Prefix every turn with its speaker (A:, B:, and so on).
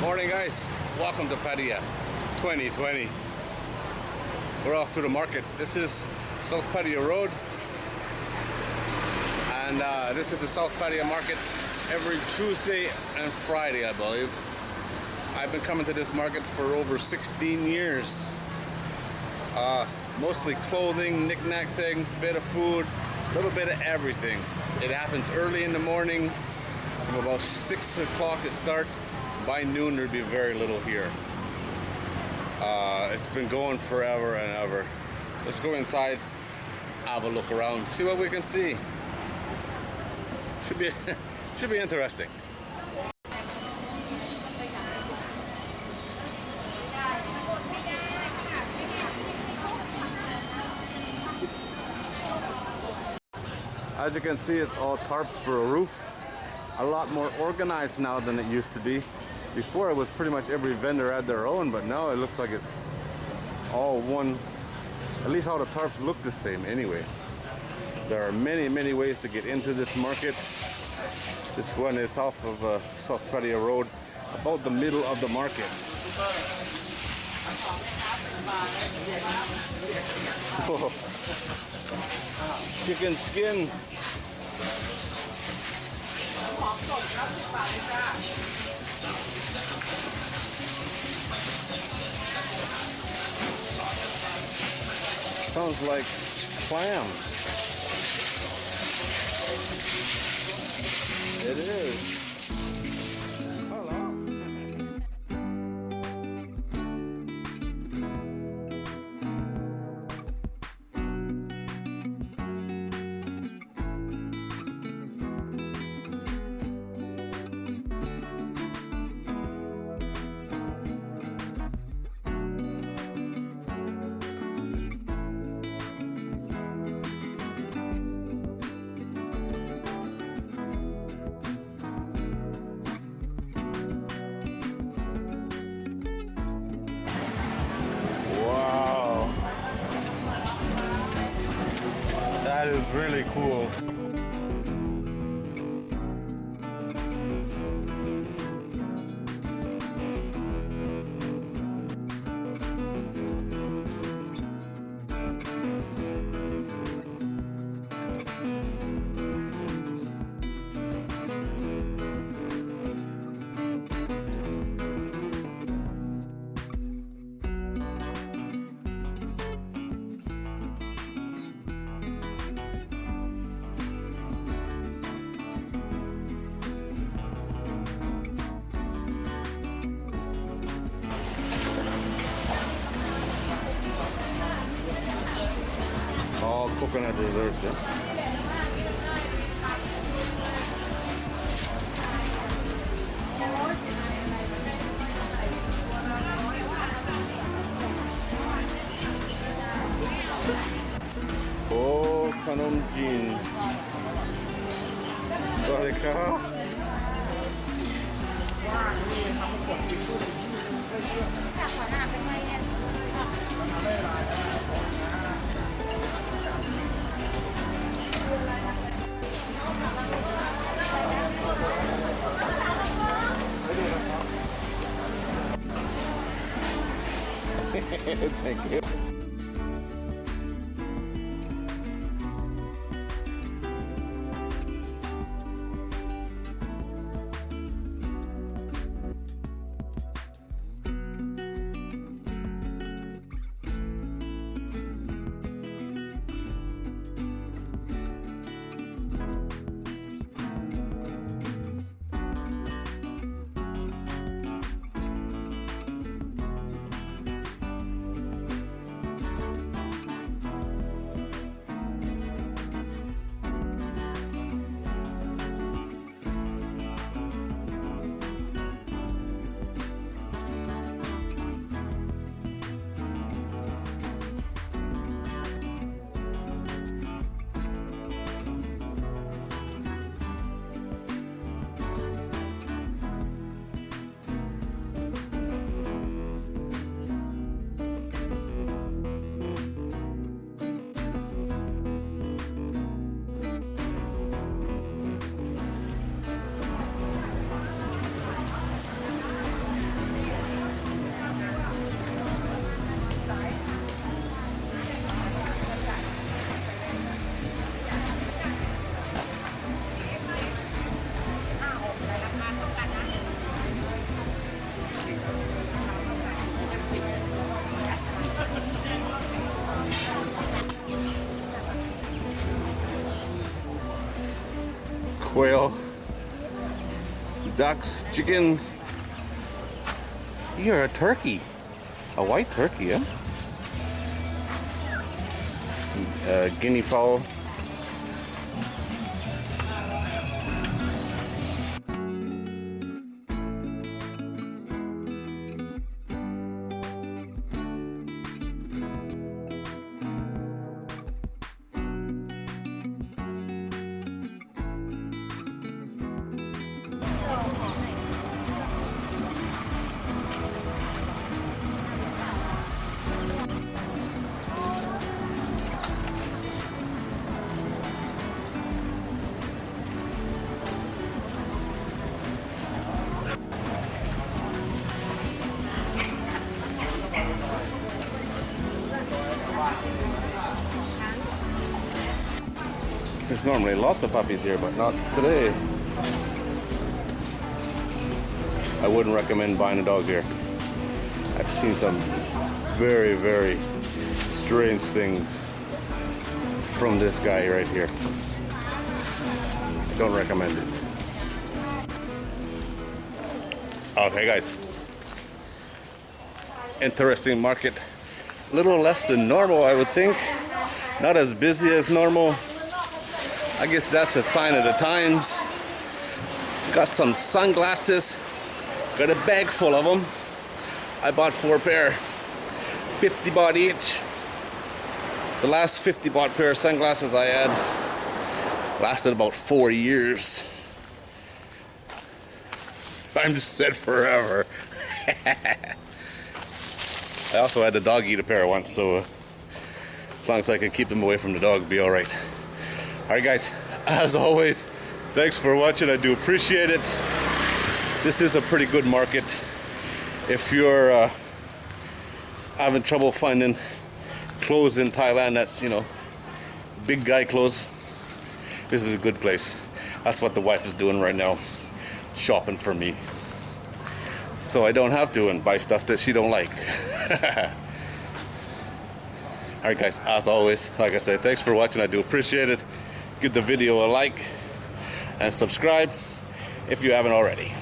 A: Morning guys, welcome to Pattaya 2020. We're off to the market. This is South Pattaya Road, and this is the South Pattaya Market every Tuesday and Friday, I believe. I've been coming to this market for over 16 years. Mostly clothing, knick-knack things, bit of food, a little bit of everything. It happens early in the morning. From about 6 o'clock it starts. By noon there'd be very little here. It's been going forever and ever. Let's go inside, have a look around, see what we can see. Should be interesting. As you can see, it's all tarps for a roof. A lot more organized now than it used to be. Before it was pretty much every vendor had their own, but now it looks like it's all one. At least all the tarps look the same anyway. There are many ways to get into this market. This one is off of South Pattaya Road, about the middle of the market. Oh. Chicken skin. Sounds like clam. It is. That is really cool. All coconut desserts, yeah? Oh, kanonjin. Sorry, ka? Thank you. quail, ducks, chickens. You're a turkey. A white turkey, yeah? Guinea fowl. There's normally lots of puppies here, but not today. I wouldn't recommend buying a dog here. I've seen some very, very strange things from this guy right here. I don't recommend it. Okay, guys. Interesting market. A little less than normal, I would think. Not as busy as normal. I guess that's a sign of the times. Got some sunglasses. Got a bag full of them. I bought 4 pair. 50 baht each. The last 50 baht pair of sunglasses I had lasted about 4 years. I'm just said forever. I also had the dog eat a pair once, so as long as I could keep them away from the dog, it'd be alright. Alright guys, as always, thanks for watching. I do appreciate it. This is a pretty good market. If you're having trouble finding clothes in Thailand that's, you know, big guy clothes, this is a good place. That's what the wife is doing right now, shopping for me. So I don't have to and buy stuff that she don't like. Alright guys, as always, like I said, thanks for watching. I do appreciate it. Give the video a like and subscribe if you haven't already.